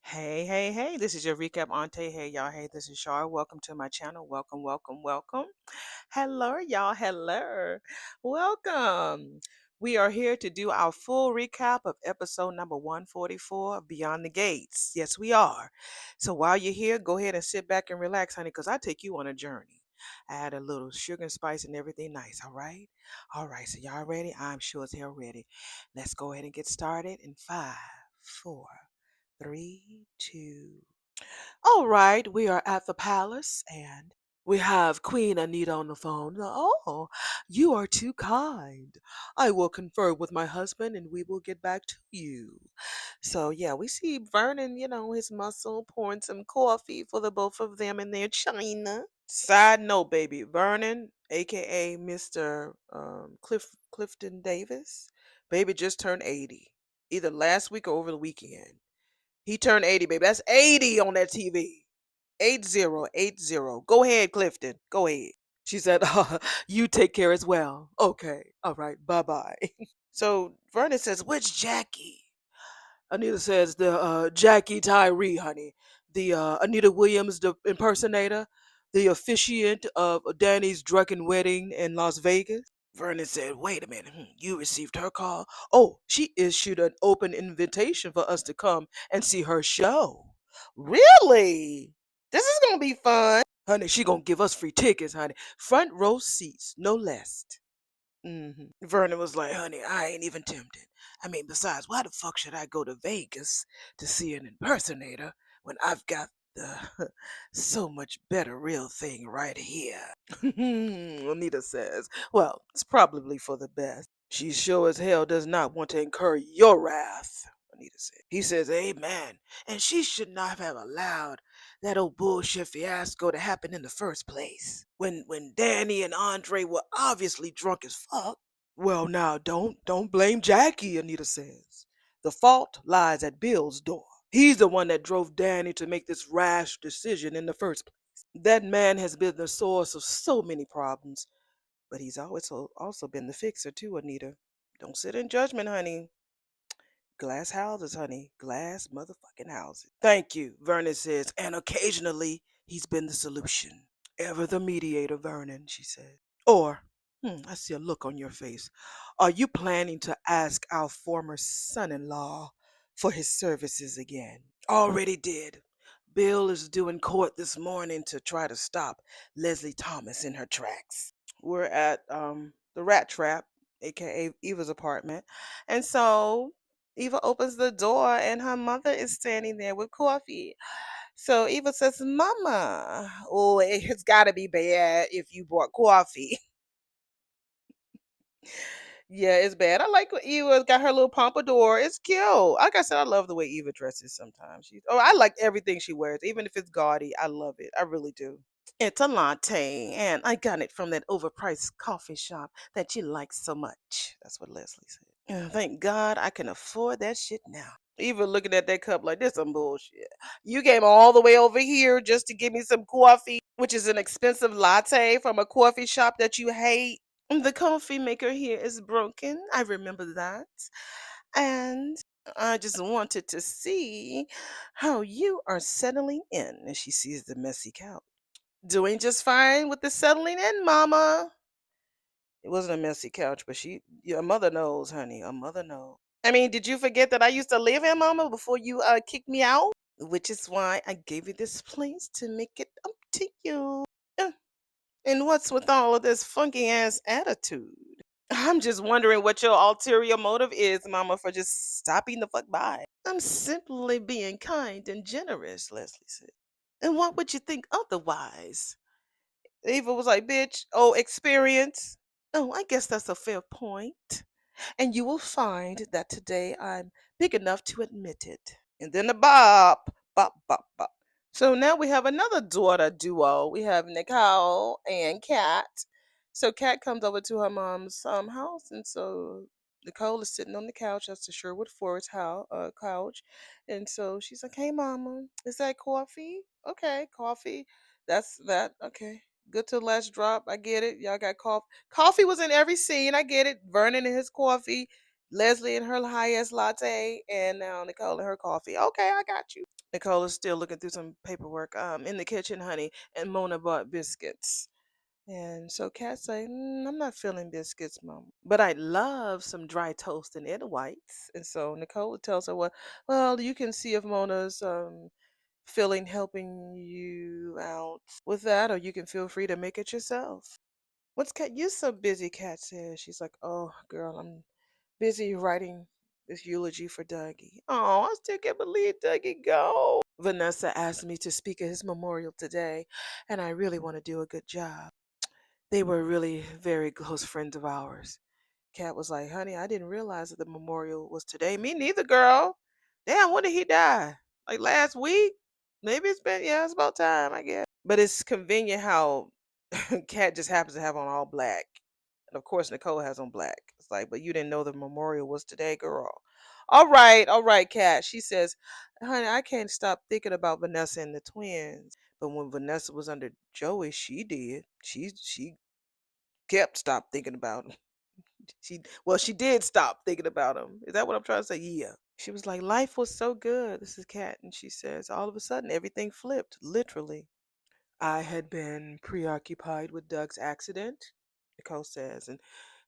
Hey, hey, hey, this is your recap Auntie. Hey, y'all. Hey, this is Shar. Welcome to my channel. Welcome, welcome, welcome. Hello, y'all. Hello. Welcome. We are here to do our full recap of episode number 144 of Beyond the Gates. Yes, we are. So while you're here, go ahead and sit back and relax, honey, because I take you on a journey. I add a little sugar and spice and everything nice, all right? All right, so y'all ready? I'm sure as hell ready. Let's go ahead and get started in 5, 4, 3, 2. All right, we are at the palace and we have Queen Anita on the phone. Oh, you are too kind. I will confer with my husband and we will get back to you. So, yeah, we see Vernon, his muscle pouring some coffee for the both of them in their china. Side note, baby, Vernon, aka Mr. Clifton Davis, baby just turned 80, either last week or over the weekend. He turned 80, baby. That's 80 on that TV. 8080. Go ahead, Clifton. Go ahead. She said, you take care as well. Okay. All right. Bye bye. So Vernon says, which Jackie? Anita says, the Jackie Tyree, honey. The Anita Williams, the impersonator, the officiant of Danny's drunken wedding in Las Vegas. Vernon said, wait a minute, you received her call? Oh, she issued an open invitation for us to come and see her show. Really? This is going to be fun. Honey, she going to give us free tickets, honey. Front row seats, no less. Vernon was like, honey, I ain't even tempted. I mean, besides, why the fuck should I go to Vegas to see an impersonator when I've got the so much better real thing right here? Anita says, well, it's probably for the best. She sure as hell does not want to incur your wrath, Anita said. He says, amen. And she should not have allowed that old bullshit fiasco to happen in the first place. When Danny and Andre were obviously drunk as fuck. Well, now don't blame Jackie, Anita says. The fault lies at Bill's door. He's the one that drove Danny to make this rash decision in the first place. That man has been the source of so many problems, but he's always also been the fixer too, Anita. Don't sit in judgment, honey. Glass houses, honey. Glass motherfucking houses. Thank you, Vernon says. And occasionally, he's been the solution. Ever the mediator, Vernon, she said. Or, I see a look on your face. Are you planning to ask our former son in law for his services again? Already did. Bill is due in court this morning to try to stop Leslie Thomas in her tracks. We're at the rat trap, aka Eva's apartment. And so Eva opens the door and her mother is standing there with coffee. So Eva says, Mama, oh, it's got to be bad if you bought coffee. Yeah, it's bad. I like what Eva's got her little pompadour. It's cute. Like I said, I love the way Eva dresses sometimes. I like everything she wears, even if it's gaudy. I love it. I really do. It's a latte, and I got it from that overpriced coffee shop that you like so much. That's what Leslie said. And thank God I can afford that shit now. Even looking at that cup like this some bullshit. You came all the way over here just to give me some coffee, which is an expensive latte from a coffee shop that you hate. The coffee maker here is broken. I remember that. And I just wanted to see how you are settling in. And she sees the messy couch. Doing just fine with the settling in, Mama. It wasn't a messy couch, but your mother knows, honey. A mother knows. I mean, did you forget that I used to live here, Mama, before you kicked me out? Which is why I gave you this place to make it up to you. Uh, And what's with all of this funky ass attitude? I'm just wondering what your ulterior motive is, Mama, for just stopping the fuck by. I'm simply being kind and generous, Leslie said. And what would you think otherwise? Eva was like, bitch, oh, experience. Oh, I guess that's a fair point. And you will find that today I'm big enough to admit it. And then the bop, bop, bop, bop. So now we have another daughter duo. We have Nicole and Kat. So Kat comes over to her mom's house, and so Nicole is sitting on the couch. That's the Sherwood Forest house, couch. And so she's like, "Hey, Mama, is that coffee? Okay, coffee. That's that. Okay, good to the last drop. I get it. Y'all got coffee. Coffee was in every scene. I get it. Vernon and his coffee. Leslie and her highest latte, and now Nicole and her coffee. Okay, I got you. Nicole is still looking through some paperwork in the kitchen, honey, and Mona bought biscuits. And so Kat's like, I'm not feeling biscuits, Mom. But I love some dry toast and egg whites. And so Nicole tells her, well, you can see if Mona's feeling helping you out with that, or you can feel free to make it yourself. What's Kat? You so busy, Kat says. She's like, oh, girl, I'm busy writing this eulogy for Dougie. Oh, I still can't believe Dougie go. Vanessa asked me to speak at his memorial today, and I really want to do a good job. They were really very close friends of ours. Kat was like, honey, I didn't realize that the memorial was today. Me neither, girl. Damn, when did he die? Like last week? Maybe it's been, yeah, it's about time, I guess. But it's convenient how Kat just happens to have on all black. And of course, Nicole has on black. It's like, but you didn't know the memorial was today, girl. All right, Kat. She says, honey, I can't stop thinking about Vanessa and the twins. But when Vanessa was under Joey, she did. She kept stop thinking about him. She did stop thinking about him. Is that what I'm trying to say? Yeah. She was like, life was so good. This is Kat, and she says, all of a sudden everything flipped, literally. I had been preoccupied with Doug's accident, Nicole says, and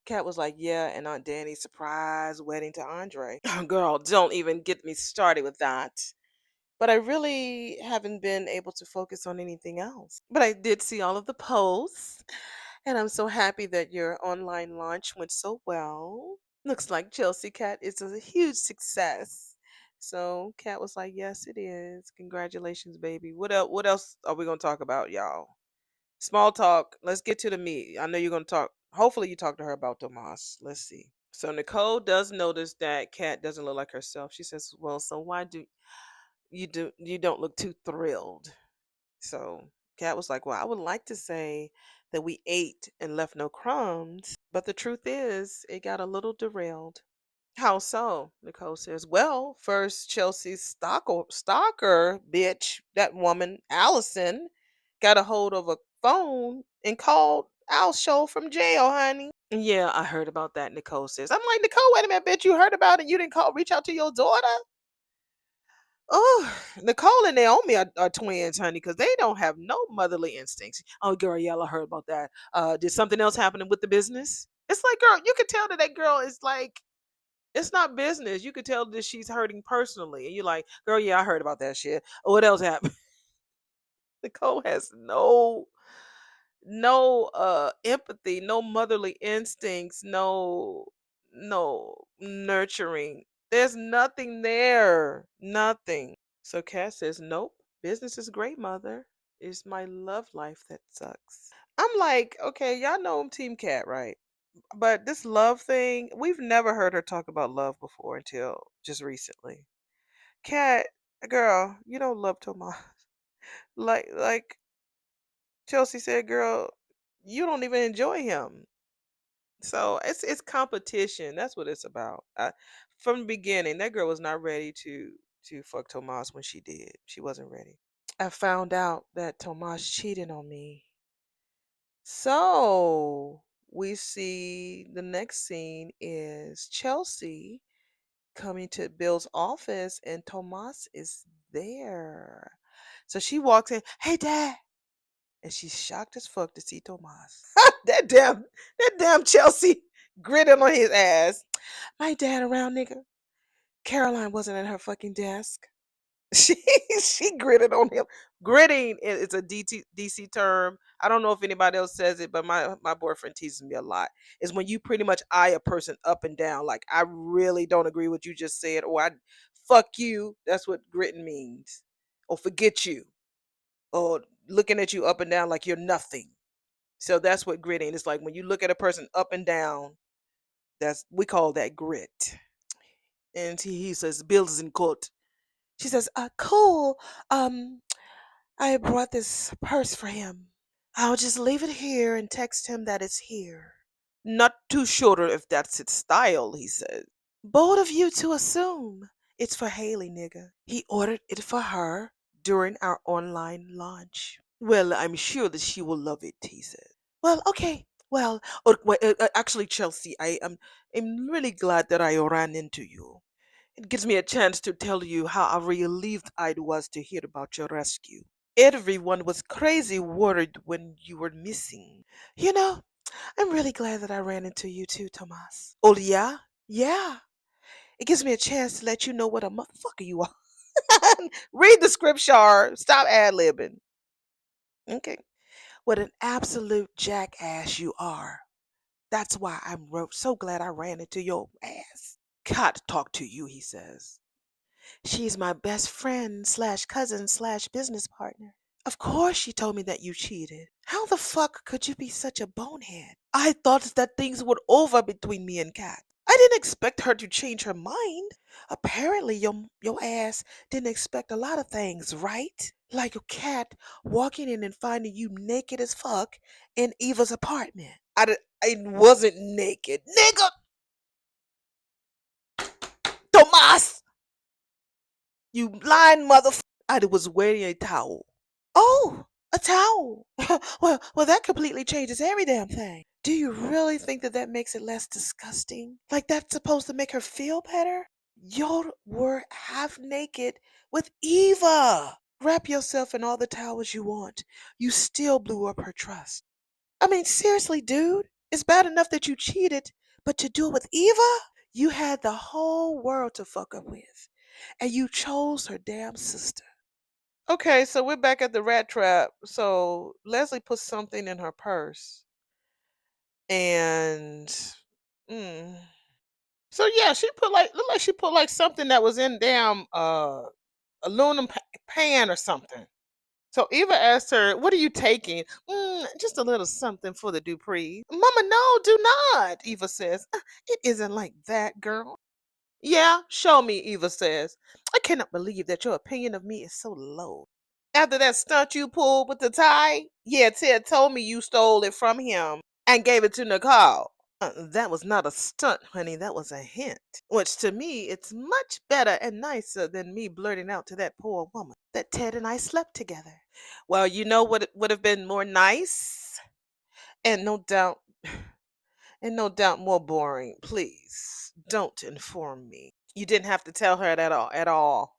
Kat was like, yeah, and Aunt Danny's surprise wedding to Andre. Girl, don't even get me started with that. But I really haven't been able to focus on anything else. But I did see all of the posts, and I'm so happy that your online launch went so well. Looks like Chelsea Cat is a huge success. So Kat was like, "Yes, it is. Congratulations, baby. What else? What else are we gonna talk about, y'all? Small talk. Let's get to the meat. I know you're gonna talk. Hopefully, you talk to her about Tomas. Let's see." So Nicole does notice that Kat doesn't look like herself. She says, "Well, so why do you don't look too thrilled?" So Kat was like, well, I would like to say that we ate and left no crumbs, but the truth is, it got a little derailed. How so? Nicole says, well, first, Chelsea's stalker bitch, that woman, Allison, got a hold of a phone and called Al Show from jail, honey. Yeah, I heard about that, Nicole says. I'm like, Nicole, wait a minute, bitch, you heard about it? You didn't reach out to your daughter? Oh, Nicole and Naomi are twins, honey, because they don't have no motherly instincts. Oh, girl, yeah, I heard about that. Did something else happen with the business? It's like, girl, you could tell that that girl is like, it's not business. You could tell that she's hurting personally. And you're like, girl, yeah, I heard about that shit. What else happened? Nicole has no empathy, no motherly instincts, no nurturing. There's nothing there. Nothing. So Cass says, nope, business is great, mother. It's my love life that sucks. I'm like, okay, y'all know I'm Team Cat, right? But this love thing, we've never heard her talk about love before until just recently. Cat, girl, you don't love Tomas. Like Chelsea said, girl, you don't even enjoy him. So it's competition. That's what it's about. From the beginning, that girl was not ready to fuck Tomas when she did. She wasn't ready. I found out that Tomas cheated on me. So we see the next scene is Chelsea coming to Bill's office and Tomas is there. So she walks in, hey dad, and she's shocked as fuck to see Tomas. that damn Chelsea gritted on his ass. My dad around, nigga. Caroline wasn't at her fucking desk. She she gritted on him. Gritting is a DC term. I don't know if anybody else says it, but my boyfriend teases me a lot. Is when you pretty much eye a person up and down. Like I really don't agree with what you just said, or I fuck you. That's what gritting means. Or forget you. Or looking at you up and down like you're nothing. So that's what gritting is like. When you look at a person up and down, that's we call that grit. And he says, Bill's in court. She says, cool. I brought this purse for him. I'll just leave it here and text him that it's here. Not too sure if that's its style, he says. Bold of you to assume. It's for Haley, nigga. He ordered it for her during our online launch. Well, I'm sure that she will love it, he said. Well, okay. Well, actually, Chelsea, I'm really glad that I ran into you. It gives me a chance to tell you how relieved I was to hear about your rescue. Everyone was crazy worried when you were missing. You know, I'm really glad that I ran into you too, Tomas. Oh, yeah? Yeah. It gives me a chance to let you know what a motherfucker you are. Read the scripture. Stop ad libbing. Okay. What an absolute jackass you are. That's why so glad I ran into your ass. Got to talk to you, he says. She's my best friend slash cousin slash business partner. Of course she told me that you cheated. How the fuck could you be such a bonehead? I thought that things were over between me and Kat. I didn't expect her to change her mind. Apparently your ass didn't expect a lot of things, right? Like a cat walking in and finding you naked as fuck in Eva's apartment. I wasn't naked. Nigga! Tomas! You lying motherfucker! I was wearing a towel. Oh, a towel. Well, that completely changes every damn thing. Do you really think that that makes it less disgusting? Like that's supposed to make her feel better? You were half naked with Eva. Wrap yourself in all the towels you want. You still blew up her trust. I mean, seriously, dude. It's bad enough that you cheated, but to do it with Eva? You had the whole world to fuck up with, and you chose her damn sister. Okay, so we're back at the rat trap. So Leslie put something in her purse, and mm, so yeah, she put like looked like she put like something that was in damn aluminum pan or something. So Eva asked her, "What are you taking?" Just a little something for the Dupree. Mama, no, do not. Eva says, "It isn't like that, girl." Yeah, show me, Eva says. I cannot believe that your opinion of me is so low. After that stunt you pulled with the tie? Yeah, Ted told me you stole it from him and gave it to Nicole. That was not a stunt, honey. That was a hint. Which to me, it's much better and nicer than me blurting out to that poor woman that Ted and I slept together. Well, you know what would have been more nice? And no doubt, and no doubt more boring. Please don't inform me. You didn't have to tell her at all.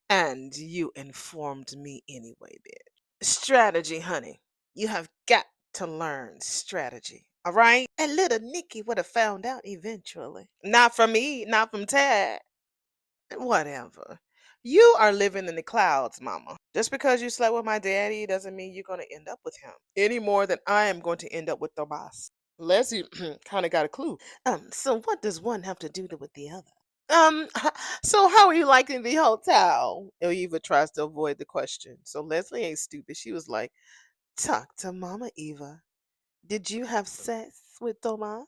And you informed me anyway, bitch. Strategy, honey. You have got to learn strategy. All right? And little Nikki would have found out eventually. Not from me, not from Ted. Whatever. You are living in the clouds, mama. Just because you slept with my daddy doesn't mean you're going to end up with him any more than I am going to end up with Tomas. Leslie kind of got a clue. So what does one have to do with the other? So how are you liking the hotel? Eva tries to avoid the question. So Leslie ain't stupid. She was like, talk to Mama Eva. Did you have sex with Tomas?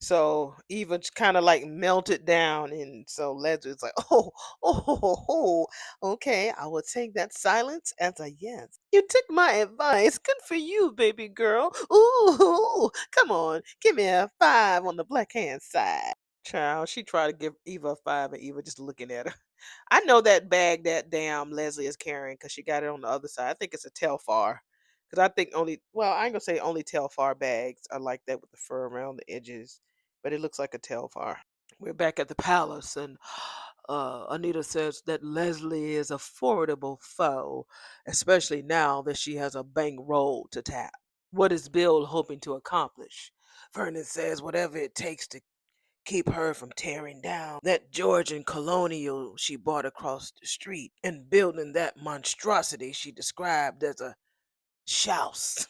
So Eva kind of like melted down, and so Leslie's like, okay, I will take that silence as a yes. You took my advice. Good for you, baby girl. Ooh, come on, give me a 5 on the black hand side. Child, she tried to give Eva a 5, and Eva just looking at her. I know that bag that damn Leslie is carrying because she got it on the other side. I think it's a Telfar. Because I think I ain't gonna say only Telfar bags are like that with the fur around the edges, but it looks like a Telfar. We're back at the palace, and Anita says that Leslie is a formidable foe, especially now that she has a bankroll to tap. What is Bill hoping to accomplish? Vernon says whatever it takes to keep her from tearing down that Georgian colonial she bought across the street and building that monstrosity she described as a house.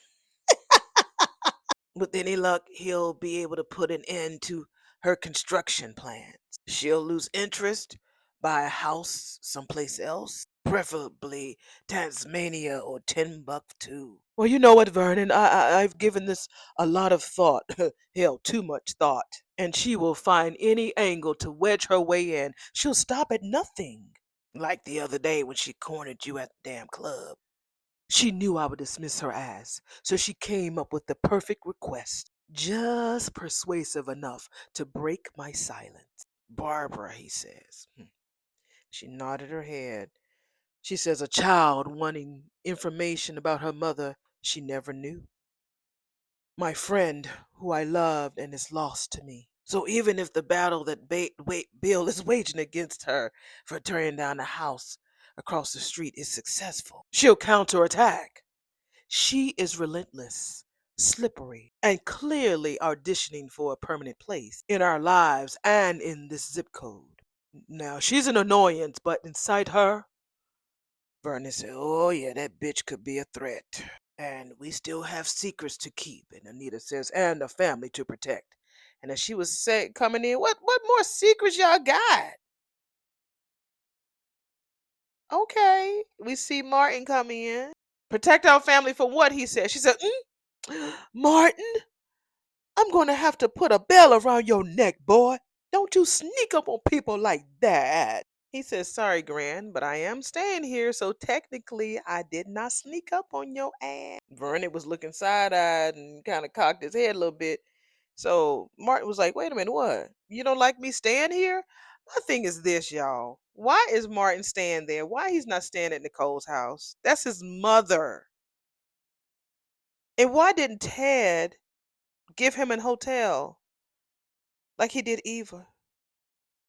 With any luck, he'll be able to put an end to her construction plans. She'll lose interest, buy a house someplace else, preferably Tasmania or Timbuktu. Well, you know what, Vernon? I've given this a lot of thought. Hell, too much thought. And she will find any angle to wedge her way in. She'll stop at nothing. Like the other day when she cornered you at the damn club. She knew I would dismiss her ass, so she came up with the perfect request. Just persuasive enough to break my silence. Barbara, he says. She nodded her head. She says a child wanting information about her mother she never knew. my friend who I loved and is lost to me. So even if the battle that Bill is waging against her for tearing down the house across the street is successful, she'll counterattack. She is relentless, slippery, and clearly auditioning for a permanent place in our lives and in this zip code. Now, she's an annoyance, but inside her, Vernon said, "Oh, yeah, that bitch could be a threat. And we still have secrets to keep." And Anita says, "And a family to protect." And as she was coming in, what more secrets y'all got? Okay. We see Martin come in. "Protect our family from what?" he said. She said, "Martin, I'm going to have to put a bell around your neck, boy. Don't you sneak up on people like that." He says, "Sorry, Gran, but I am staying here, so technically I did not sneak up on your ass." Vernon was looking side eyed and kind of cocked his head a little bit. So Martin was like, "Wait a minute, what? You don't like me staying here?" My thing is this, y'all. Why is Martin staying there? Why he's not staying at Nicole's house? That's his mother. And why didn't Ted give him an hotel like he did Eva?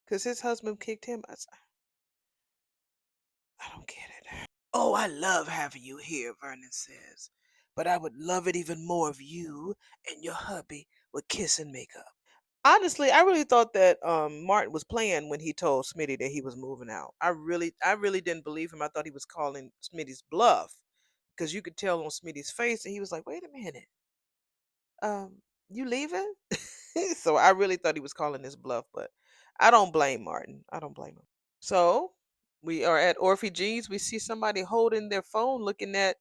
Because his husband kicked him. I don't get it. "Oh, I love having you here," Vernon says. "But I would love it even more if you and your hubby would kiss and make up." Honestly, I really thought that Martin was playing when he told Smitty that he was moving out. I really didn't believe him. I thought he was calling Smitty's bluff because you could tell on Smitty's face that he was like, "Wait a minute, you leaving?" So I really thought he was calling his bluff, but I don't blame Martin. I don't blame him. So we are at Orphe G's. We see somebody holding their phone looking at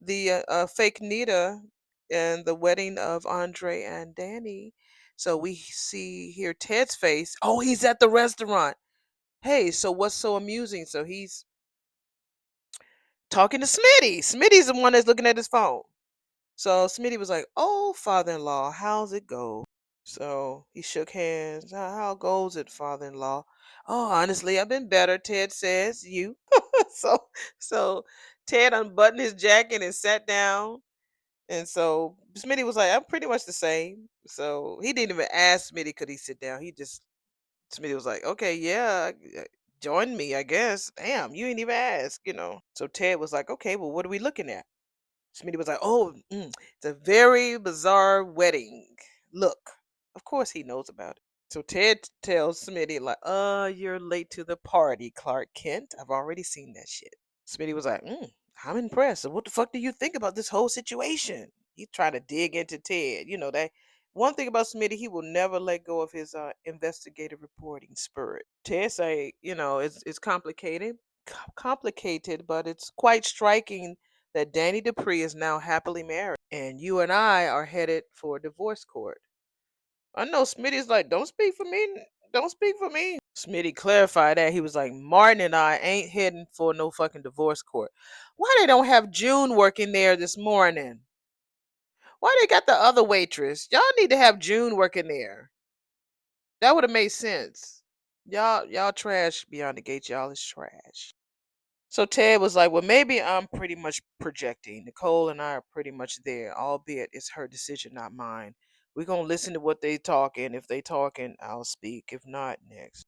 the fake Nita and the wedding of Andre and Danny. So we see here Ted's face. Oh, he's at the restaurant. Hey, so what's so amusing? So he's talking to Smitty. Smitty's the one that's looking at his phone. So Smitty was like, "Oh, father-in-law, how's it go?" So he shook hands. How goes it, father-in-law?" "Oh, honestly, I've been better," Ted says. "You?" so so Ted unbuttoned his jacket and sat down. And so Smitty was like, "I'm pretty much the same." So he didn't even ask Smitty could he sit down. He just Smitty was like, "Okay, yeah, join me, I guess." Damn, you ain't even ask. So Ted was like, "Okay, well, what are we looking at?" Smitty was like, "Oh, it's a very bizarre wedding. Look." Of course he knows about it. So Ted tells Smitty like, you're late to the party, Clark Kent. I've already seen that shit." Smitty was like, "I'm impressed. So what the fuck do you think about this whole situation?" He tried to dig into Ted. That one thing about Smitty, he will never let go of his investigative reporting spirit. Ted say, it's complicated, complicated, but it's quite striking that Danny Dupree is now happily married, and you and I are headed for divorce court. I know Smitty's like, "Don't speak for me. Don't speak for me." Smitty clarified that. He was like, "Martin and I ain't heading for no fucking divorce court. Why they don't have June working there this morning? Why they got the other waitress? Y'all need to have June working there. That would have made sense. Y'all trash beyond the gate. Y'all is trash." So Ted was like, "Well, maybe I'm pretty much projecting. Nicole and I are pretty much there, albeit it's her decision, not mine. We're gonna listen to what they talking. If they talking, I'll speak. If not, next."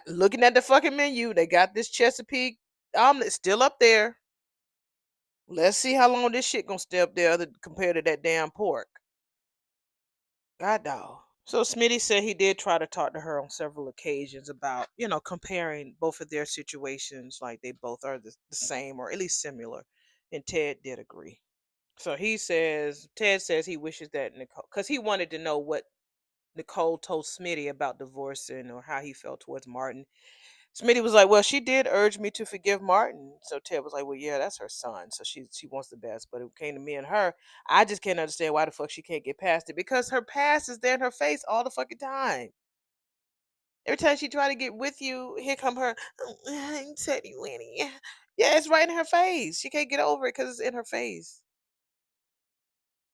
Looking at the fucking menu, they got this Chesapeake omelet still up there. Let's see how long this shit gonna stay up there compared to that damn pork. God dog. So Smitty said he did try to talk to her on several occasions about, comparing both of their situations, like they both are the same or at least similar. And Ted did agree. So Ted says he wishes that Nicole, because he wanted to know what Nicole told Smitty about divorcing or how he felt towards Martin. Smitty was like, "Well, she did urge me to forgive Martin." So Ted was like, "Well, yeah, that's her son. So she wants the best. But it came to me and her. I just can't understand why the fuck she can't get past it because her past is there in her face all the fucking time. Every time she try to get with you, here come her, Teddy Winnie. Yeah, it's right in her face. She can't get over it because it's in her face."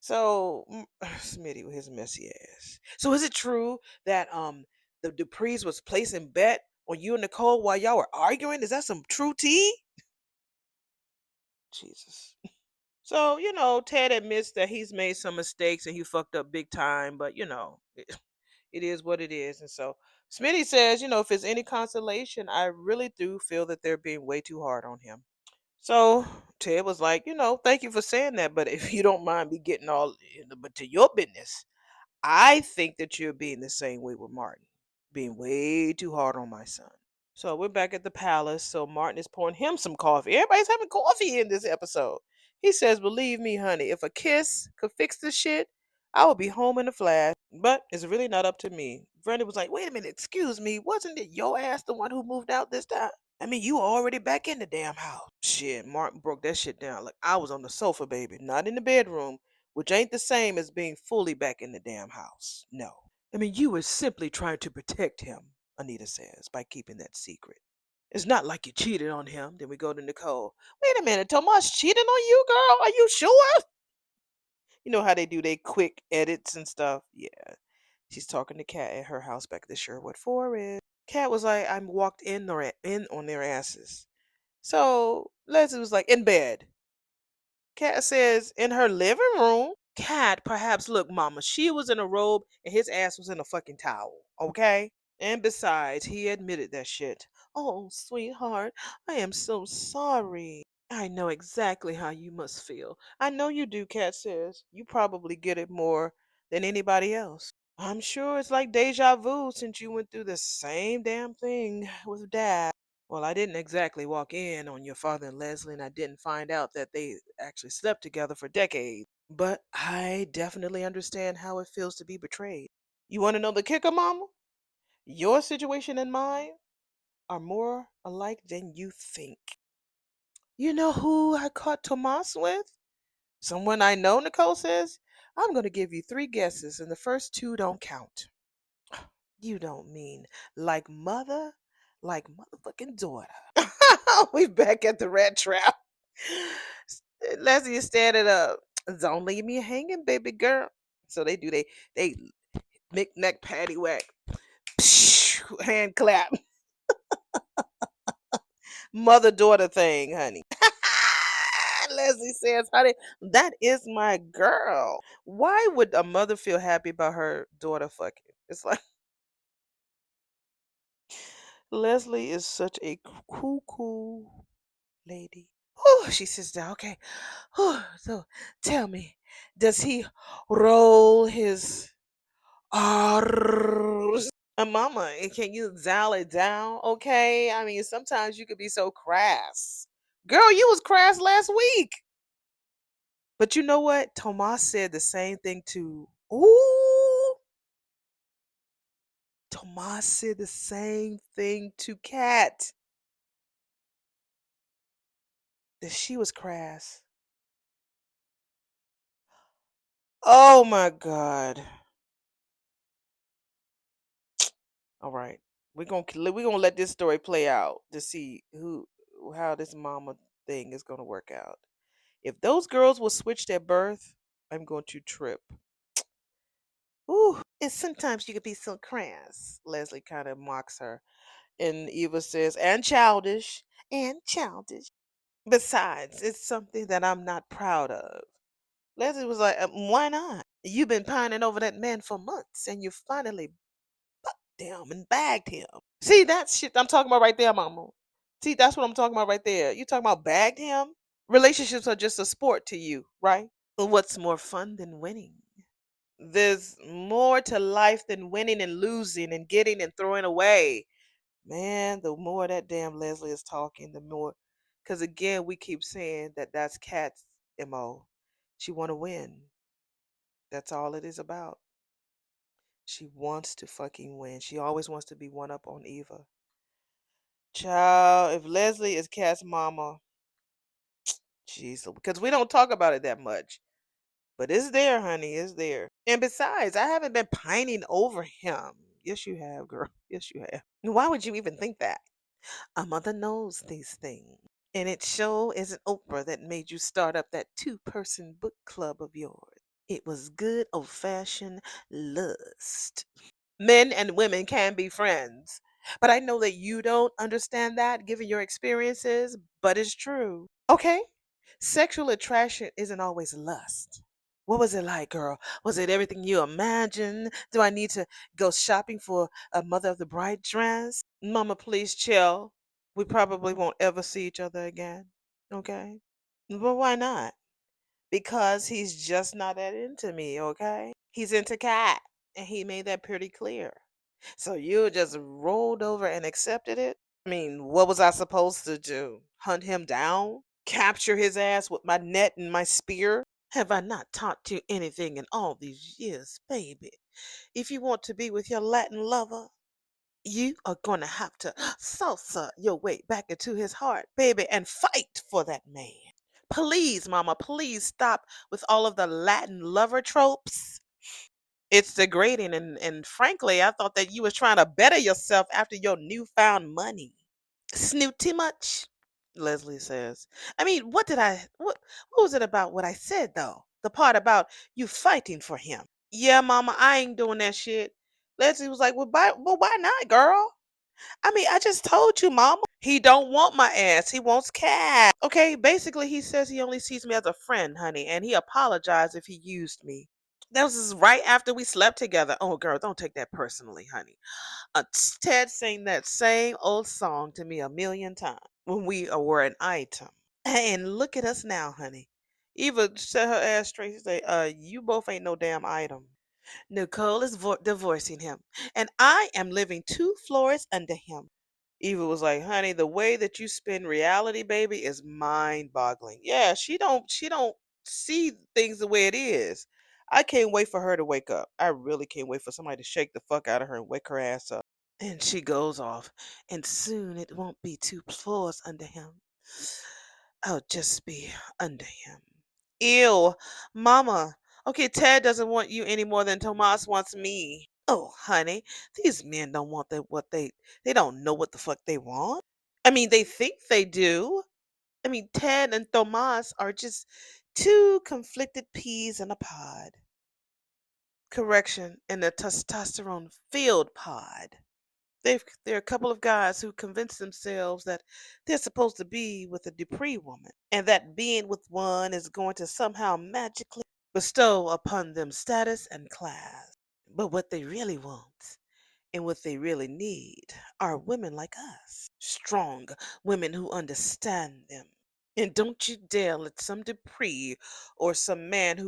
So Smitty with his messy ass. "So is it true that the Duprees was placing bet on you and Nicole while y'all were arguing? Is that some true tea?" Jesus. So, Ted admits that he's made some mistakes and he fucked up big time, but it is what it is. And so Smitty says, if it's any consolation, I really do feel that they're being way too hard on him. So Ted was like, thank you for saying that, but if you don't mind me getting all but to your business, I think that you're being the same way with Martin, being way too hard on my son. So we're back at the palace. So Martin is pouring him some coffee. Everybody's having coffee in this episode. He says, believe me, honey, if a kiss could fix this shit, I would be home in a flash. But it's really not up to me. Brenda was like, wait a minute, excuse me. Wasn't it your ass the one who moved out this time? I mean, you were already back in the damn house. Shit, Martin broke that shit down. Like, I was on the sofa, baby, not in the bedroom, which ain't the same as being fully back in the damn house. No. I mean, you were simply trying to protect him, Anita says, by keeping that secret. It's not like you cheated on him. Then we go to Nicole. Wait a minute, Tomas cheated on you, girl? Are you sure? You know how they do they quick edits and stuff? Yeah. She's talking to Kat at her house back at the Sherwood Forest. Kat was like, I walked in on their asses. So Leslie was like, in bed. Kat says, in her living room. Kat, perhaps, look, mama, she was in a robe and his ass was in a fucking towel, okay? And besides, he admitted that shit. Oh, sweetheart, I am so sorry. I know exactly how you must feel. I know you do, Kat says. You probably get it more than anybody else. I'm sure it's like deja vu since you went through the same damn thing with Dad. Well, I didn't exactly walk in on your father and Leslie, and I didn't find out that they actually slept together for decades. But I definitely understand how it feels to be betrayed. You want to know the kicker, Mama? Your situation and mine are more alike than you think. You know who I caught Tomas with? Someone I know, Nicole says. I'm going to give you three guesses, and the first two don't count. You don't mean like mother, like motherfucking daughter. We back at the rat trap. Leslie is standing up. Don't leave me hanging, baby girl. So they knick-knack paddywhack. Hand clap. Mother-daughter thing, honey. Leslie says, honey, that is my girl. Why would a mother feel happy about her daughter fucking? It's like Leslie is such a cool lady. Oh, she sits down. Okay. So tell me, does he roll his R's? Mama, can you dial it down? Okay. I mean, sometimes you could be so crass. Girl, you was crass last week. But you know what? Tomas said the same thing to. Ooh. Tomas said the same thing to Kat. That she was crass. Oh my God. All right. We're gonna let this story play out to see how this mama thing is gonna work out. If those girls were switched at birth, I'm going to trip. Ooh, and sometimes you could be so crass. Leslie kind of mocks her. And Eva says, and childish. And childish. Besides, it's something that I'm not proud of. Leslie was like, why not? You've been pining over that man for months and you finally bucked him and bagged him. See, that shit I'm talking about right there, mama. See, that's what I'm talking about right there. You talking about bagged him? Relationships are just a sport to you, right? Well, what's more fun than winning? There's more to life than winning and losing and getting and throwing away. Man, the more that damn Leslie is talking, the more. Because again, we keep saying that that's Kat's MO. She want to win. That's all it is about. She wants to fucking win. She always wants to be one up on Eva. Child, if Leslie is Kat's mama, jeez, because we don't talk about it that much. But it's there, honey. It's there. And besides, I haven't been pining over him. Yes, you have, girl. Yes, you have. Why would you even think that? A mother knows these things. And it sure isn't Oprah that made you start up that two-person book club of yours. It was good old-fashioned lust. Men and women can be friends. But I know that you don't understand that given your experiences, but it's true. Okay? Sexual attraction isn't always lust. What was it like, girl? Was it everything you imagined? Do I need to go shopping for a mother of the bride dress? Mama, please chill. We probably won't ever see each other again. Okay? But why not? Because he's just not that into me, okay? He's into cat. And he made that pretty clear. So you just rolled over and accepted it? I mean, what was I supposed to do? Hunt him down? Capture his ass with my net and my spear? Have I not taught you anything in all these years, baby? If you want to be with your Latin lover, you are going to have to salsa your way back into his heart, baby, and fight for that man. Please, mama, please stop with all of the Latin lover tropes. It's degrading, and frankly, I thought that you was trying to better yourself after your newfound money. Snooty much? Leslie says. I mean, what was it about what I said though? The part about you fighting for him. Yeah, mama, I ain't doing that shit. Leslie was like, well, why not, girl? I mean, I just told you, mama. He don't want my ass. He wants cat. Okay, basically he says he only sees me as a friend, honey, and he apologized if he used me. That was right after we slept together. Oh, girl, don't take that personally, honey. Ted sang that same old song to me a million times when we were an item. And look at us now, honey. Eva set her ass straight and say, you both ain't no damn item. Nicole is divorcing him, and I am living 2 floors under him. Eva was like, honey, the way that you spin reality, baby, is mind boggling. Yeah, she don't see things the way it is. I can't wait for her to wake up. I really can't wait for somebody to shake the fuck out of her and wake her ass up. And she goes off, and soon it won't be 2 floors under him. I'll just be under him. Ew, mama. Okay, Ted doesn't want you any more than Tomas wants me. Oh, honey, these men don't want that what they don't know what the fuck they want. I mean, they think they do. I mean, Ted and Tomas are just two conflicted peas in a pod. Correction, in a testosterone filled pod. There are a couple of guys who convince themselves that they're supposed to be with a Dupree woman, and that being with one is going to somehow magically bestow upon them status and class. But what they really want and what they really need are women like us. Strong women who understand them. And don't you dare let some Dupree or some man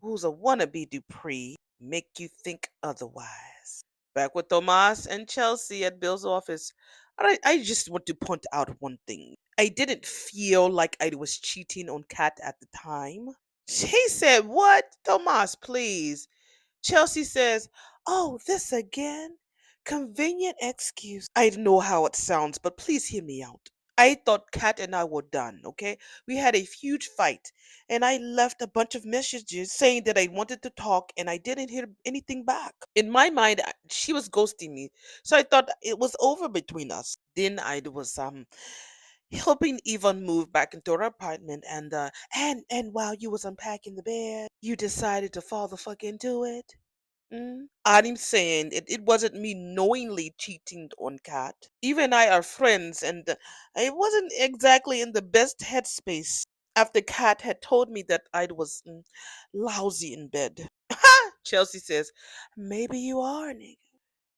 who's a wannabe Dupree make you think otherwise. Back with Tomas and Chelsea at Bill's office, I just want to point out one thing. I didn't feel like I was cheating on Kat at the time. He said, what? Tomas, please. Chelsea says, oh, this again? Convenient excuse. I know how it sounds, but please hear me out. I thought Kat and I were done, okay? We had a huge fight, and I left a bunch of messages saying that I wanted to talk, and I didn't hear anything back. In my mind, she was ghosting me, so I thought it was over between us. Then I was helping Yvonne move back into her apartment, and while you was unpacking the bed, you decided to fall the fuck into it. I'm saying it wasn't me knowingly cheating on Kat. Even and I are friends, and I wasn't exactly in the best headspace after Kat had told me that I was lousy in bed. Ha! Chelsea says, maybe you are, nigga.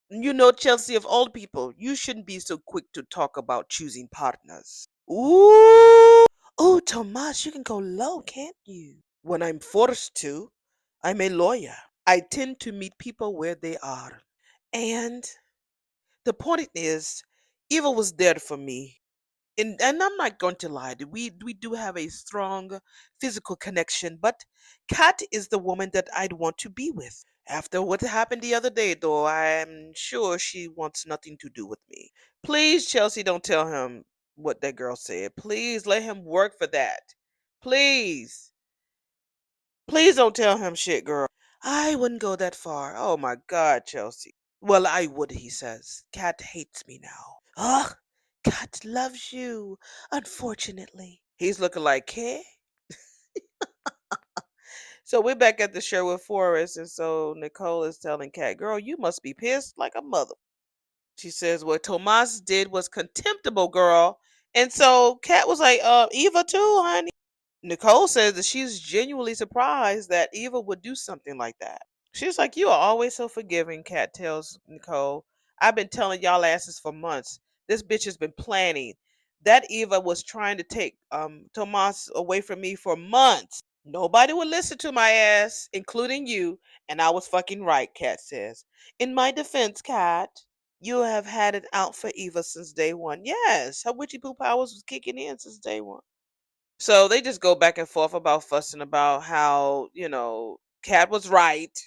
You know, Chelsea, of all people, you shouldn't be so quick to talk about choosing partners. Ooh! Oh, Tomas, you can go low, can't you? When I'm forced to. I'm a lawyer. I tend to meet people where they are. And the point is, Eva was there for me. And I'm not going to lie, we do have a strong physical connection, but Kat is the woman that I'd want to be with. After what happened the other day, though, I'm sure she wants nothing to do with me. Please, Chelsea, don't tell him what that girl said. Please let him work for that. Please. Please don't tell him shit, girl. I wouldn't go that far. Oh my God, Chelsea. Well, I would, he says. Kat hates me now. Ugh, Kat loves you, unfortunately. He's looking like, Kay? So we're back at the Sherwood Forest, and so Nicole is telling Kat, girl, you must be pissed like a mother. She says, what Tomas did was contemptible, girl. And so Kat was like, Eva too, honey. Nicole says that she's genuinely surprised that Eva would do something like that. She's like, "You are always so forgiving," Kat tells Nicole. "I've been telling y'all asses for months. This bitch has been planning. That Eva was trying to take Tomas away from me for months. Nobody would listen to my ass, including you, and I was fucking right," Kat says. "In my defense, Kat, you have had it out for Eva since day one." Yes, her witchy poo powers was kicking in since day one. So they just go back and forth about fussing about how, Kat was right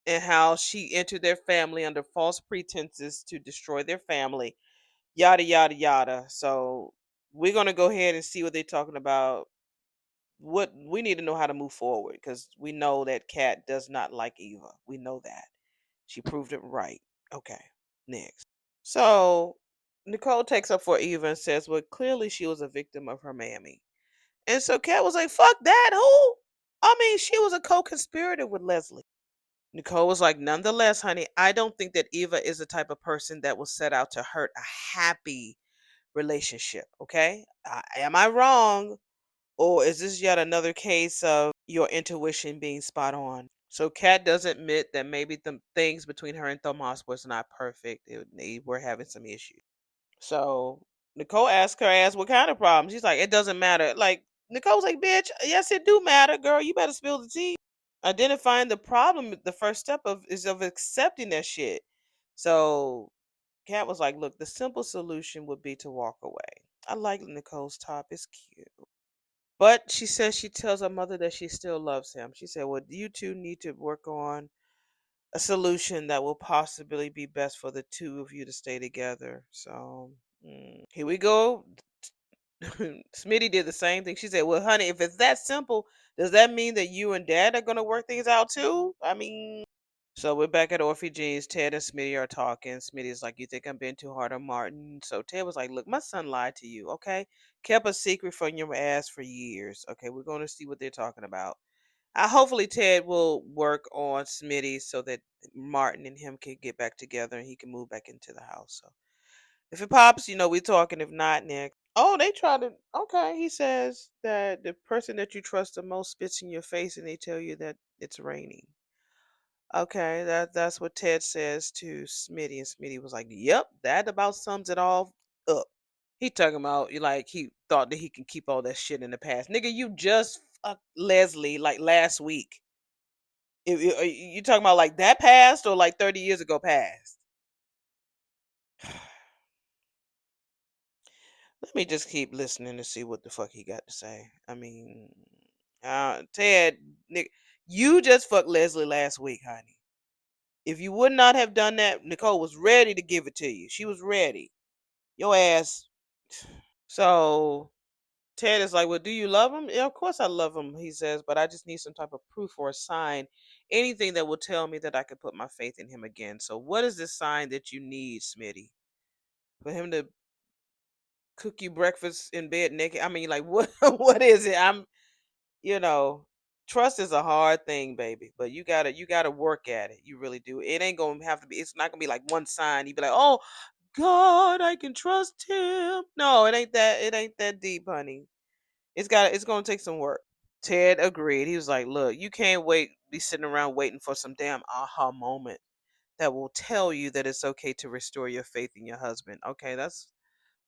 and how she entered their family under false pretenses to destroy their family, yada, yada, yada. So we're going to go ahead and see what they're talking about. What we need to know how to move forward because we know that Kat does not like Eva. We know that. She proved it right. Okay, next. So Nicole takes up for Eva and says, well, clearly she was a victim of her mammy. And so Kat was like, fuck that. Who? I mean, she was a co conspirator with Leslie. Nicole was like, nonetheless, honey, I don't think that Eva is the type of person that will set out to hurt a happy relationship. Okay. Am I wrong? Or is this yet another case of your intuition being spot on? So Kat does admit that maybe the things between her and Thomas was not perfect. They were having some issues. So Nicole asked her ass what kind of problem. She's like, it doesn't matter. Like Nicole's like, bitch, yes, it do matter, girl. You better spill the tea. Identifying the problem, the first step of accepting that shit. So Kat was like, look, the simple solution would be to walk away. I like Nicole's top. It's cute. But she says she tells her mother that she still loves him. She said, well, you two need to work on a solution that will possibly be best for the two of you to stay together. So here we go. Smitty did the same thing. She said, well, honey, if it's that simple, does that mean that you and dad are going to work things out too? I mean, so we're back at Orphe Jeans. Ted and Smitty are talking. Smitty's like, you think I'm being too hard on Martin? So Ted was like, look, my son lied to you, okay? Kept a secret from your ass for years. Okay, we're going to see what they're talking about. Hopefully Ted will work on Smitty so that Martin and him can get back together and he can move back into the house. So if it pops, we're talking. If not, next. Oh, they try to. Okay, he says that the person that you trust the most spits in your face and they tell you that it's raining. Okay, that's what Ted says to Smitty, and Smitty was like, "Yep, that about sums it all up." He talking about like he thought that he can keep all that shit in the past, nigga. You just fucked Leslie like last week. Are you talking about like that past or like 30 years ago past? Let me just keep listening to see what the fuck he got to say. I mean, Ted, Nick, you just fucked Leslie last week, honey. If you would not have done that, Nicole was ready to give it to you. She was ready. Your ass. So Ted is like, well, do you love him? Yeah, of course I love him, he says, but I just need some type of proof or a sign, anything that will tell me that I can put my faith in him again. So what is this sign that you need, Smitty? For him to cook you breakfast in bed naked? I mean, like what what is it? You know, trust is a hard thing, baby, but you gotta work at it. You really do. It ain't gonna have to be. It's not gonna be like one sign. You be like, oh God, I can trust him. No, it ain't that. It ain't that deep, honey. It's gonna take some work. Ted agreed. He was like, look, you can't be sitting around waiting for some damn aha moment that will tell you that it's okay to restore your faith in your husband. Okay, that's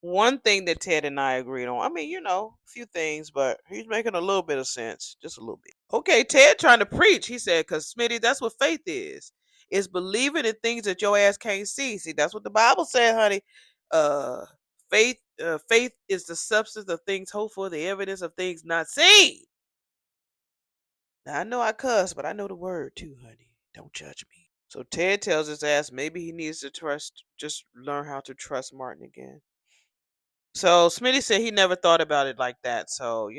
one thing that Ted and I agreed on. I mean, a few things, but he's making a little bit of sense, just a little bit. Okay, Ted trying to preach. He said, "Cause Smitty, that's what faith is. It's believing in things that your ass can't see. See, that's what the Bible said, honey. Uh, faith is the substance of things hoped for, the evidence of things not seen." Now I know I cuss, but I know the word too, honey. Don't judge me. So Ted tells his ass maybe he needs to just learn how to trust Martin again. So Smitty said he never thought about it like that. So,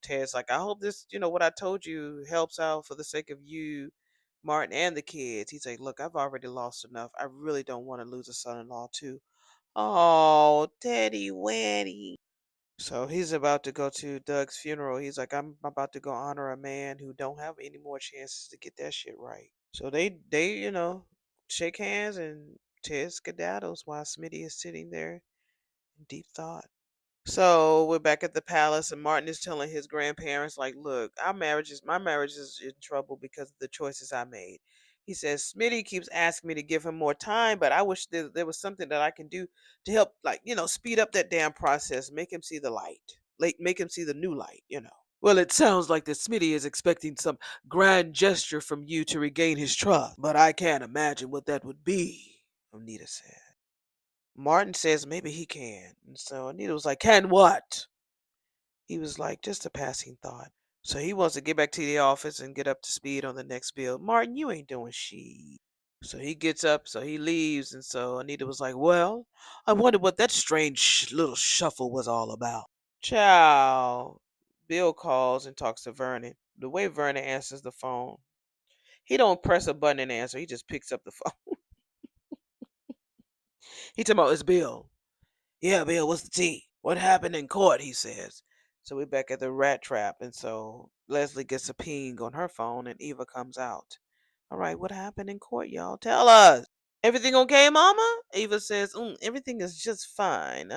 Ted's like, I hope this, what I told you helps out for the sake of you, Martin, and the kids. He's like, look, I've already lost enough. I really don't want to lose a son in law, too. Oh, Teddy Weddy. So he's about to go to Doug's funeral. He's like, I'm about to go honor a man who don't have any more chances to get that shit right. So they shake hands and Ted skedaddles while Smitty is sitting there in deep thought. So we're back at the palace, and Martin is telling his grandparents, like, "Look, my marriage is in trouble because of the choices I made." He says Smitty keeps asking me to give him more time, but I wish there was something that I can do to help, like, speed up that damn process, make him see the light, like make him see the new light. Well, it sounds like that Smitty is expecting some grand gesture from you to regain his trust, but I can't imagine what that would be, Anita said. Martin says maybe he can. And so Anita was like, "Can what?" He was like, "Just a passing thought." So he wants to get back to the office and get up to speed on the next bill. Martin, you ain't doing shit. So he gets up, so he leaves. And so Anita was like, "Well, I wonder what that strange little shuffle was all about." Ciao. Bill calls and talks to Vernon. The way Vernon answers the phone, he don't press a button and answer. He just picks up the phone. He talking about it's Bill. "Yeah, Bill, what's the tea? What happened in court?" he says. So we're back at the rat trap, and so Leslie gets a ping on her phone, and Eva comes out. "All right, what happened in court, y'all? Tell us. Everything okay, Mama?" Eva says, "Everything is just fine,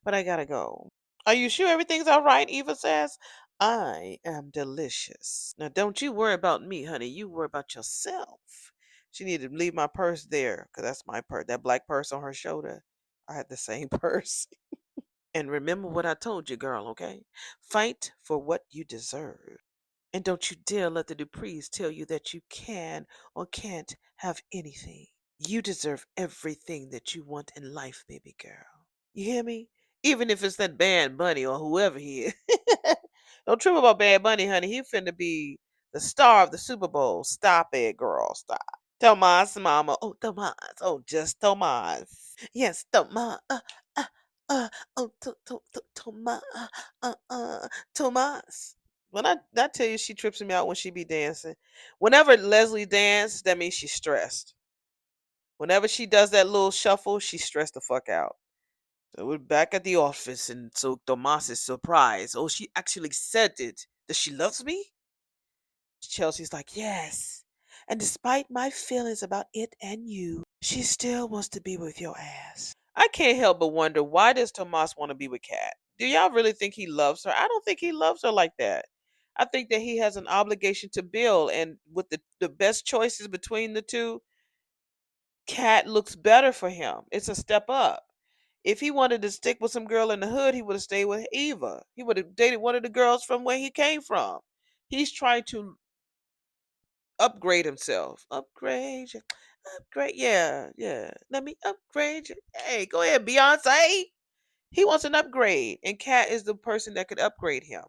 but I gotta go." "Are you sure everything's all right?" Eva says. "I am delicious. Now, don't you worry about me, honey. You worry about yourself." She needed to leave my purse there, 'cause that's my purse. That black purse on her shoulder. I had the same purse. And remember what I told you, girl, okay? Fight for what you deserve. And don't you dare let the Duprees tell you that you can or can't have anything. You deserve everything that you want in life, baby girl. You hear me? Even if it's that Bad Bunny or whoever he is. Don't trip about Bad Bunny, honey. He finna be the star of the Super Bowl. Stop it, girl. Stop. Tomas, mama. Oh, Tomas. Oh, just Tomas. Yes, Tomas. Oh, Tomas. Tomas. When I tell you she trips me out when she be dancing. Whenever Leslie dance, that means she's stressed. Whenever she does that little shuffle, she's stressed the fuck out. So we're back at the office, and so Tomas is surprised. Oh, she actually said it. That she loves me? Chelsea's like, "Yes. And despite my feelings about it and you, she still wants to be with your ass." I can't help but wonder, why does Tomas want to be with Kat? Do y'all really think he loves her? I don't think he loves her like that. I think that he has an obligation to Bill, and with the best choices between the two, Kat looks better for him. It's a step up. If he wanted to stick with some girl in the hood, he would have stayed with Eva. He would have dated one of the girls from where he came from. He's trying to upgrade himself. Upgrade you. Upgrade. Yeah, yeah. Let me upgrade you. Hey, go ahead, Beyonce. He wants an upgrade, and Kat is the person that could upgrade him.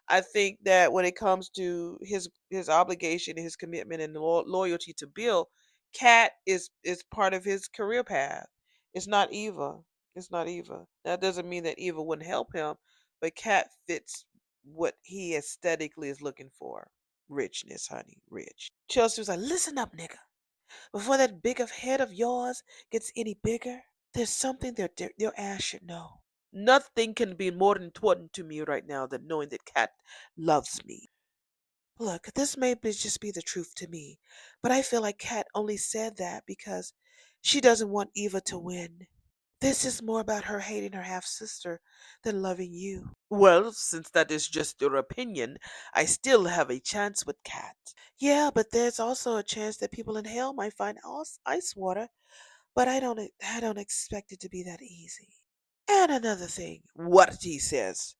I think that when it comes to his obligation, his commitment, and loyalty to Bill, Kat is part of his career path. It's not Eva. It's not Eva. That doesn't mean that Eva wouldn't help him, but Kat fits what he aesthetically is looking for. Richness, honey, rich. Chelsea was like, "Listen up, nigga. Before that big of head of yours gets any bigger, there's something your ass should know. Nothing can be more important to me right now than knowing that Kat loves me. Look, this may just be the truth to me, but I feel like Kat only said that because she doesn't want Eva to win. This is more about her hating her half sister than loving you." "Well, since that is just your opinion, I still have a chance with Kat." "Yeah, but there's also a chance that people in hell might find ice water, but I don't expect it to be that easy. And another thing, what he says,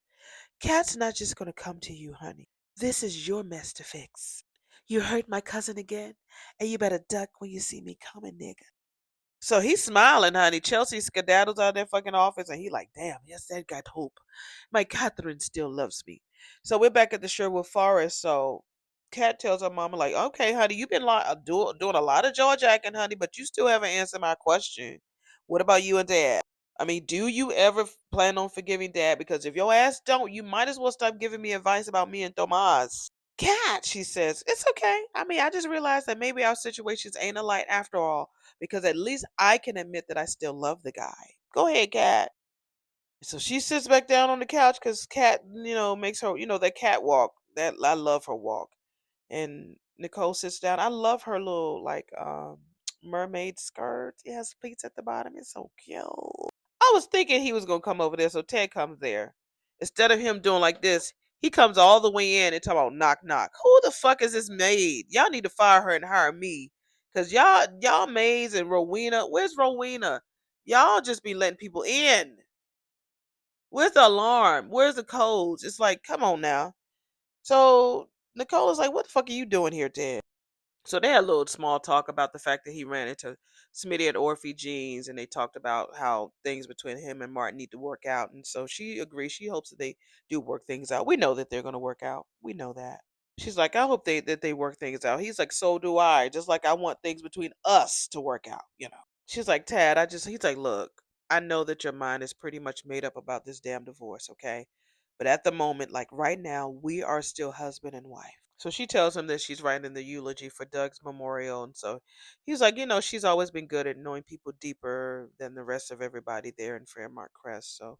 Kat's not just gonna come to you, honey. This is your mess to fix. You hurt my cousin again, and you better duck when you see me coming, nigga." So he's smiling, honey. Chelsea skedaddles out of their fucking office, and he like, "Damn, yes, that got hope. My Catherine still loves me." So we're back at the Sherwood Forest. So Kat tells her mama, like, "Okay, honey, you've been doing a lot of jaw jacking, honey, but you still haven't answered my question. What about you and Dad? I mean, do you ever plan on forgiving Dad? Because if your ass don't, you might as well stop giving me advice about me and Tomas." "Cat," she says, "it's okay. I mean, I just realized that maybe our situations ain't alike after all, because at least I can admit that I still love the guy. Go ahead, Cat." So she sits back down on the couch because Cat, makes her, that cat walk. That I love her walk. And Nicole sits down. I love her little like mermaid skirt. It has pleats at the bottom. It's so cute. I was thinking he was gonna come over there, so Ted comes there. Instead of him doing like this, he comes all the way in and talk about knock knock. Who the fuck is this maid? Y'all need to fire her and hire me. Cause y'all maids and Rowena. Where's Rowena? Y'all just be letting people in. Where's the alarm? Where's the codes? It's like, come on now. So Nicole is like, what the fuck are you doing here, Ted? So they had a little small talk about the fact that he ran into Smitty at Orphe Jeans, and they talked about how things between him and Martin need to work out. And so she agrees. She hopes that they do work things out. We know that they're going to work out. We know that. She's like, I hope they work things out. He's like, so do I. Just like I want things between us to work out. She's like, Tad, he's like, look, I know that your mind is pretty much made up about this damn divorce, okay? But at the moment, like right now, we are still husband and wife. So she tells him that she's writing the eulogy for Doug's memorial. And so he's like, she's always been good at knowing people deeper than the rest of everybody there in Fairmont Crest. So,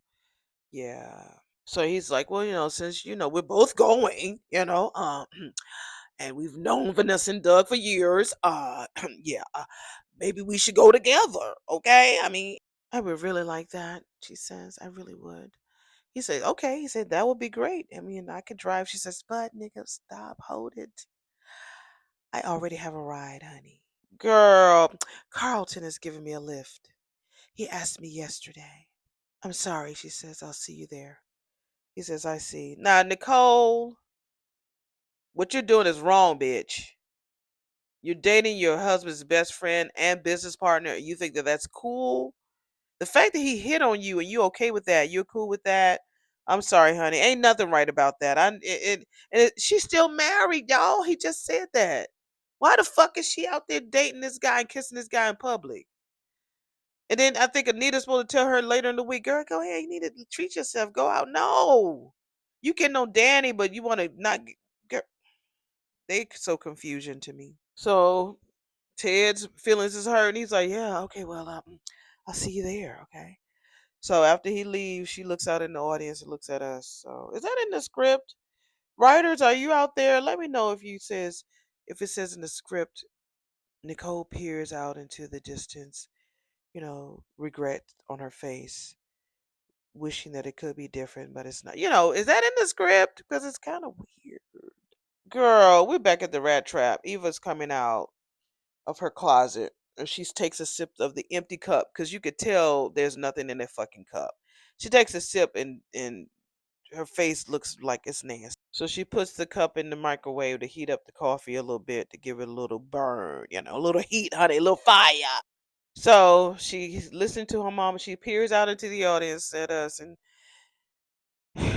yeah. So he's like, well, since, we're both going, and we've known Vanessa and Doug for years, yeah, maybe we should go together, okay? I mean, I would really like that, she says. I really would. He said, okay. He said, that would be great. I mean, I could drive. She says, but nigga, stop, hold it. I already have a ride, honey. Girl, Carlton is giving me a lift. He asked me yesterday. I'm sorry, she says, I'll see you there. He says, I see. Now, Nicole, what you're doing is wrong, bitch. You're dating your husband's best friend and business partner. You think that that's cool? The fact that he hit on you and you okay with that, you're cool with that. I'm sorry, honey. Ain't nothing right about that. She's still married, y'all. He just said that. Why the fuck is she out there dating this guy and kissing this guy in public? And then I think Anita's supposed to tell her later in the week, girl, go ahead. You need to treat yourself. Go out. No. You getting on Danny, but you want to not. Girl, they so confusion to me. So Ted's feelings is hurt. And he's like, yeah, okay, well, I'll see you there, okay? So after he leaves, she looks out in the audience and looks at us. So is that in the script? Writers, are you out there? Let me know if it says in the script, Nicole peers out into the distance, regret on her face, wishing that it could be different, but it's not. Is that in the script? Because it's kind of weird. Girl, we're back at the rat trap. Eva's coming out of her closet and she takes a sip of the empty cup because you could tell there's nothing in that fucking cup. She takes a sip and her face looks like it's nasty. So she puts the cup in the microwave to heat up the coffee a little bit to give it a little burn, a little heat, honey, a little fire. So she listened to her mama. She peers out into the audience at us and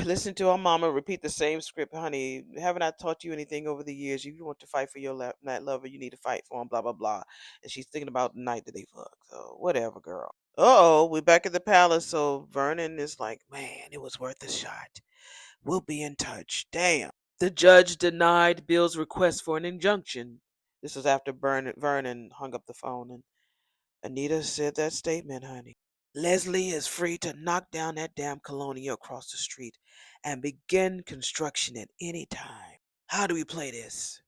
listen to her mama repeat the same script, honey. Haven't I taught you anything over the years? If you want to fight for your night lover, you need to fight for him, blah, blah, blah. And she's thinking about the night that they fucked. So, whatever, girl. Uh-oh, we're back at the palace. So, Vernon is like, man, it was worth a shot. We'll be in touch. Damn. The judge denied Bill's request for an injunction. This was after Vernon hung up the phone. And Anita said that statement, honey. Leslie is free to knock down that damn colonial across the street and begin construction at any time. How do we play this?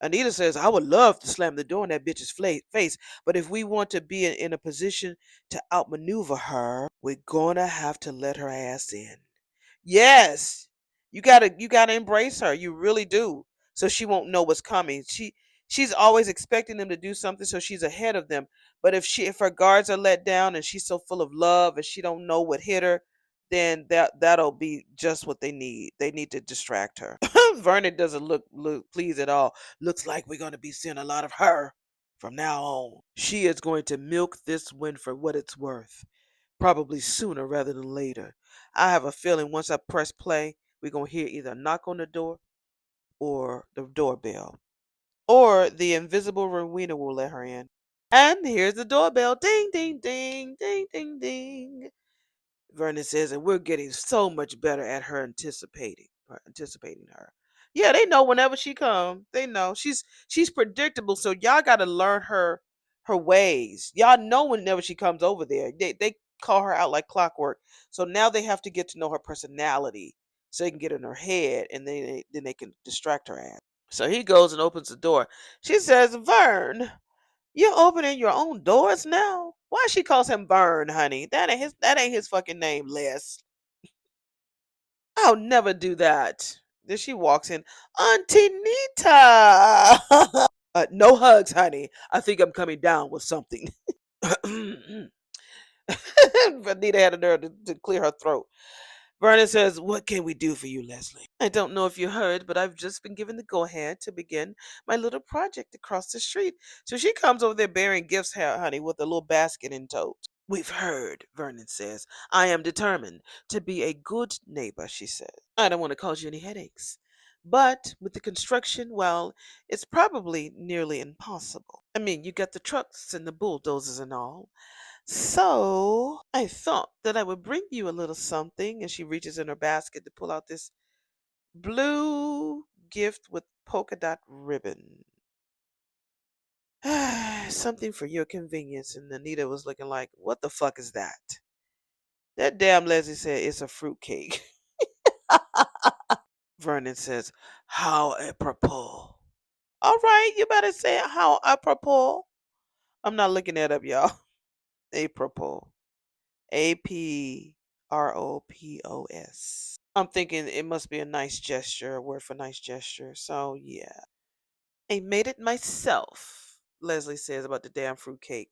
Anita says, I would love to slam the door in that bitch's face, but if we want to be in a position to outmaneuver her, we're gonna have to let her ass in. Yes. You gotta embrace her. You really do. So she won't know what's coming. She's always expecting them to do something, so she's ahead of them. But if her guards are let down and she's so full of love and she don't know what hit her, then that'll be just what they need. They need to distract her. Vernon doesn't look pleased at all. Looks like we're gonna be seeing a lot of her from now on. She is going to milk this win for what it's worth. Probably sooner rather than later. I have a feeling once I press play, we're going to hear either a knock on the door or the doorbell. Or the invisible Rowena will let her in. And here's the doorbell. Ding, ding, ding, ding, ding, ding. Vernon says, and we're getting so much better at her anticipating her. Yeah, they know whenever she comes. They know she's predictable. So y'all got to learn her ways. Y'all know whenever she comes over there. They call her out like clockwork. So now they have to get to know her personality, so they can get in her head, and then they can distract her ass. So he goes and opens the door. She says, Vern, you're opening your own doors now? Why she calls him Vern, honey? That ain't his fucking name, Les. I'll never do that. Then she walks in. Auntie Nita. No hugs, honey. I think I'm coming down with something. Anita had a nerve to clear her throat. Vernon says, "What can we do for you, Leslie?" I don't know if you heard, but I've just been given the go ahead to begin my little project across the street. So she comes over there bearing gifts, honey, with a little basket in tow. We've heard, Vernon says. I am determined to be a good neighbor, she says. I don't want to cause you any headaches. But with the construction, well, it's probably nearly impossible. I mean, you got the trucks and the bulldozers and all. So I thought that I would bring you a little something. And she reaches in her basket to pull out this blue gift with polka dot ribbon. Something for your convenience. And Anita was looking like, what the fuck is that? That damn Leslie said it's a fruitcake. Vernon says, how apropos. All right, you better say it, how apropos. I'm not looking that up, y'all. Apropos. Apropos. I'm thinking it must be a nice gesture, a word for nice gesture. So, yeah. I made it myself, Leslie says about the damn fruitcake.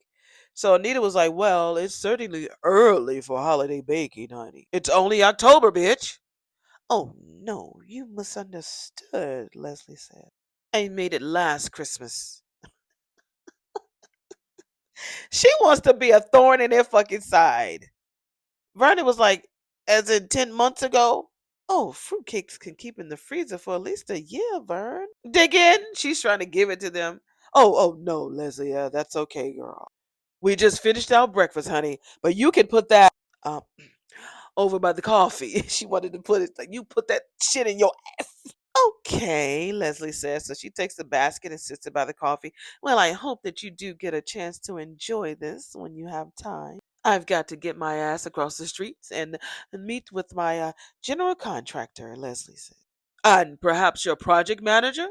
So Anita was like, well, it's certainly early for holiday baking, honey. It's only October, bitch. Oh, no, you misunderstood, Leslie said. I made it last Christmas. She wants to be a thorn in their fucking side. Vernon was like, as in 10 months ago? Oh, fruitcakes can keep in the freezer for at least a year, Vern. Dig in. She's trying to give it to them. Oh, no, Leslie. That's okay, girl. We just finished our breakfast, honey. But you can put that uh, over by the coffee. She wanted to put it like you put that shit in your ass. Okay, Leslie says. So she takes the basket and sits it by the coffee. Well, I hope that you do get a chance to enjoy this when you have time. I've got to get my ass across the streets and meet with my general contractor, Leslie said. And perhaps your project manager?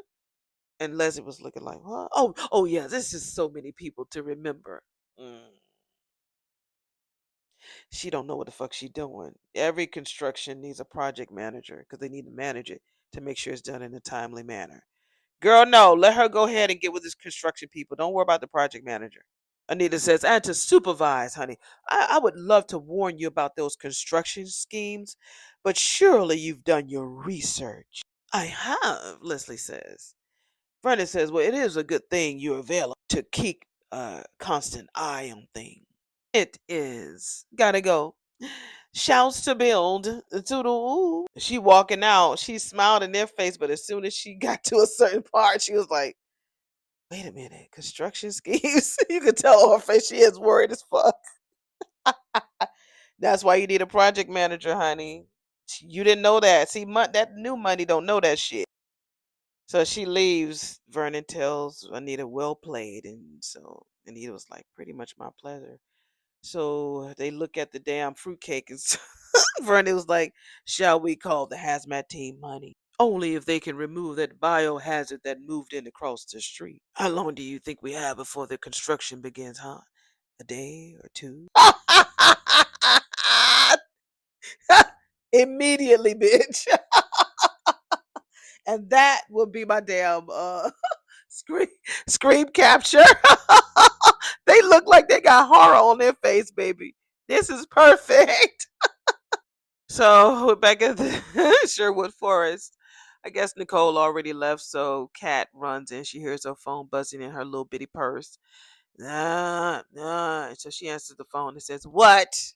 And Leslie was looking like, what? Oh, yeah, this is so many people to remember. Mm. She don't know what the fuck she doing. Every construction needs a project manager because they need to manage it to make sure it's done in a timely manner. Girl, no, let her go ahead and get with this construction people. Don't worry about the project manager. Anita says, and to supervise, honey. I would love to warn you about those construction schemes, but surely you've done your research. I have, Leslie says. Vernon says, well, it is a good thing you're available to keep a constant eye on things. It is. Gotta go. Shouts to build. Toodle. She walking out. She smiled in their face, but as soon as she got to a certain part, she was like, wait a minute. Construction schemes? You could tell on her face she is worried as fuck. That's why you need a project manager, honey. You didn't know that. See, that new money don't know that shit. So she leaves. Vernon tells Anita, well played. And so Anita was like, pretty much my pleasure. So they look at the damn fruitcake and Vernon was like, shall we call the hazmat team, honey? Only if they can remove that biohazard that moved in across the street. How long do you think we have before the construction begins, huh? A day or two? Immediately, bitch. And that will be my damn screen screen capture. They look like they got horror on their face, baby. This is perfect. So we're back at the Sherwood Forest. I guess Nicole already left, so Kat runs in. She hears her phone buzzing in her little bitty purse. So she answers the phone and says, what?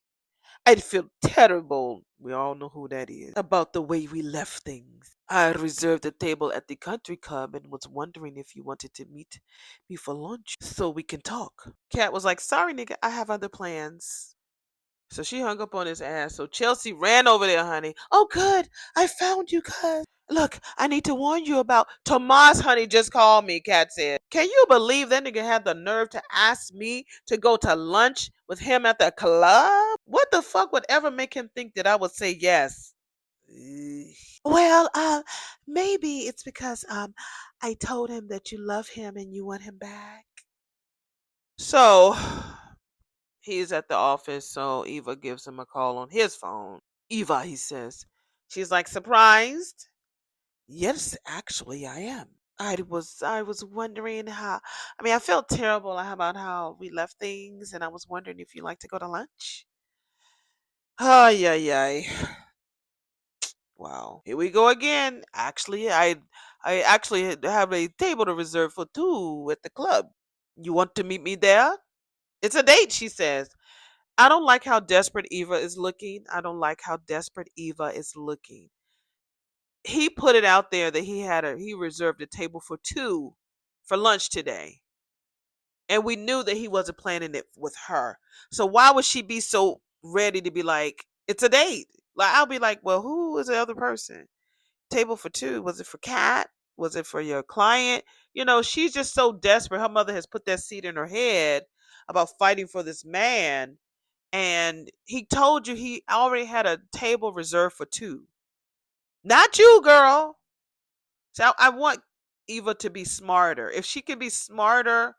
I'd feel terrible. We all know who that is. About the way we left things. I reserved a table at the country club and was wondering if you wanted to meet me for lunch so we can talk. Kat was like, sorry, nigga, I have other plans. So she hung up on his ass. So Chelsea ran over there, honey. Oh, good. I found you, cuz. Look, I need to warn you about Tomas, honey, just called me, Kat said. Can you believe that nigga had the nerve to ask me to go to lunch with him at the club? What the fuck would ever make him think that I would say yes? Ugh. Well, maybe it's because I told him that you love him and you want him back. So He's at the office, so Eva gives him a call on his phone. Eva, he says. She's like, surprised? Yes, actually, I am. I was wondering how. I mean, I felt terrible about how we left things, and I was wondering if you'd like to go to lunch. Ay, ay, ay. Wow. Here we go again. Actually, I actually have a table to reserve for two at the club. You want to meet me there? It's a date, she says. I don't like how desperate Eva is looking. I don't like how desperate Eva is looking. He put it out there that he reserved a table for two for lunch today. And we knew that he wasn't planning it with her. So why would she be so ready to be like, it's a date? Like I'll be like, well, who is the other person? Table for two. Was it for Kat? Was it for your client? She's just so desperate. Her mother has put that seed in her head about fighting for this man. And he told you he already had a table reserved for two. Not you, girl. So I want Eva to be smarter. If she can be smarter,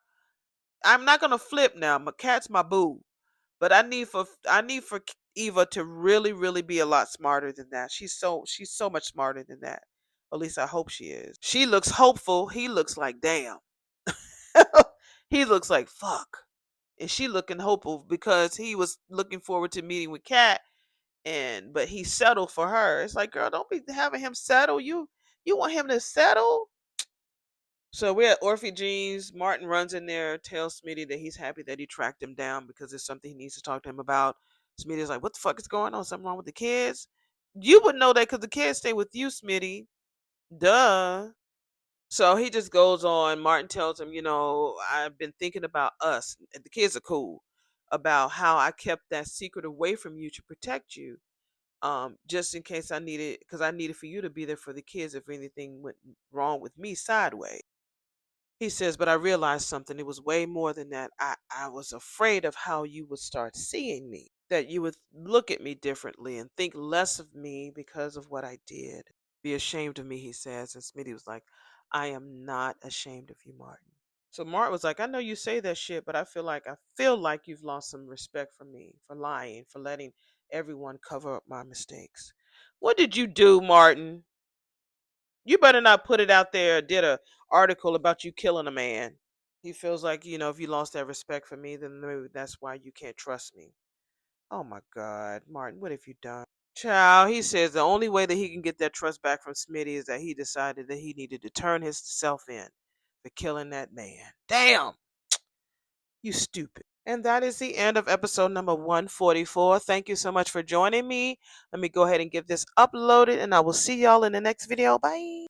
I'm not gonna flip now. My cat's my boo. But I need for Eva to really, really be a lot smarter than that. She's so much smarter than that. At least I hope she is. She looks hopeful. He looks like damn. He looks like fuck. And she looking hopeful because he was looking forward to meeting with Kat, but he settled for her. It's like, girl, don't be having him settle. You want him to settle? So we're at Orphe Jeans. Martin runs in there, tells Smitty that he's happy that he tracked him down because there's something he needs to talk to him about. Smitty's like, what the fuck is going on? Something wrong with the kids? You would know that because the kids stay with you, Smitty. Duh. So he just goes on. Martin tells him, I've been thinking about us, and the kids are cool, about how I kept that secret away from you to protect you. Just in case I needed, because I needed for you to be there for the kids if anything went wrong with me sideways. He says, but I realized something. It was way more than that. I was afraid of how you would start seeing me, that you would look at me differently and think less of me because of what I did. Be ashamed of me, he says. And Smitty was like, I am not ashamed of you, Martin. So Martin was like, I know you say that shit, but I feel like you've lost some respect for me, for lying, for letting everyone cover up my mistakes. What did you do, Martin? You better not put it out there. Did a article about you killing a man. He feels like, if you lost that respect for me, then maybe that's why you can't trust me. Oh my God, Martin, what have you done? Child, he says the only way that he can get that trust back from Smitty is that he decided that he needed to turn himself in for killing that man. Damn, you stupid. And that is the end of episode number 144. Thank you so much for joining me. Let me go ahead and get this uploaded, and I will see y'all in the next video. Bye.